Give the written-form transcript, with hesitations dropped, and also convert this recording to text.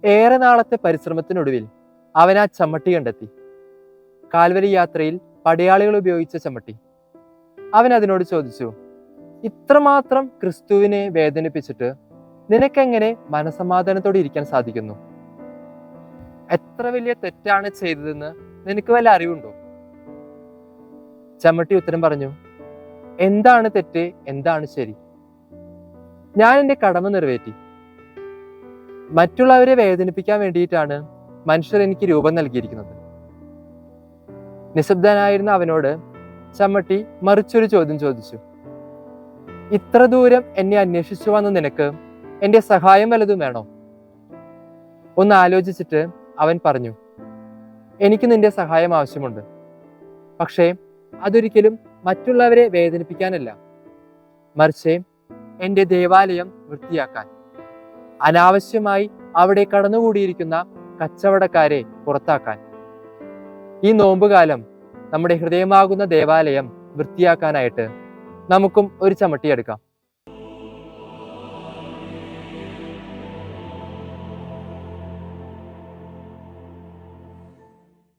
ഏറെ നാളത്തെ പരിശ്രമത്തിനൊടുവിൽ അവൻ ആ ചമ്മട്ടി കണ്ടെത്തി. കാൽവരി യാത്രയിൽ പടയാളികൾ ഉപയോഗിച്ച ചമ്മട്ടി. അവൻ അതിനോട് ചോദിച്ചു, ഇത്രമാത്രം ക്രിസ്തുവിനെ വേദനിപ്പിച്ചിട്ട് നിനക്കെങ്ങനെ മനസമാധാനത്തോടെ ഇരിക്കാൻ സാധിക്കുന്നു? എത്ര വലിയ തെറ്റാണ് ചെയ്തതെന്ന് നിനക്ക് വല്ല അറിവുണ്ടോ? ചമ്മട്ടി ഉത്തരം പറഞ്ഞു, എന്താണ് തെറ്റ്, എന്താണ് ശരി? ഞാൻ എൻ്റെ കടമ നിറവേറ്റി. മറ്റുള്ളവരെ വേദനിപ്പിക്കാൻ വേണ്ടിയിട്ടാണ് മനുഷ്യർ എനിക്ക് രൂപം നൽകിയിരിക്കുന്നത്. നിശബ്ദനായിരുന്ന അവനോട് ചമ്മട്ടി മറിച്ചൊരു ചോദ്യം ചോദിച്ചു, ഇത്ര ദൂരം എന്നെ അന്വേഷിച്ചു വന്ന നിനക്ക് എൻ്റെ സഹായം വല്ലതും വേണോ? ഒന്ന് ആലോചിച്ചിട്ട് അവൻ പറഞ്ഞു, എനിക്ക് നിന്റെ സഹായം ആവശ്യമുണ്ട്. പക്ഷേ അതൊരിക്കലും മറ്റുള്ളവരെ വേദനിപ്പിക്കാനല്ല, മറിച്ച് എൻ്റെ ദേവാലയം വൃത്തിയാക്കാൻ, അനാവശ്യമായി അവിടെ കടന്നുകൂടിയിരിക്കുന്ന കച്ചവടക്കാരെ പുറത്താക്കാൻ. ഈ നോമ്പുകാലം നമ്മുടെ ഹൃദയമാകുന്ന ദേവാലയം വൃത്തിയാക്കാനായിട്ട് നമുക്കും ഒരു ചമ്മട്ടി എടുക്കാം.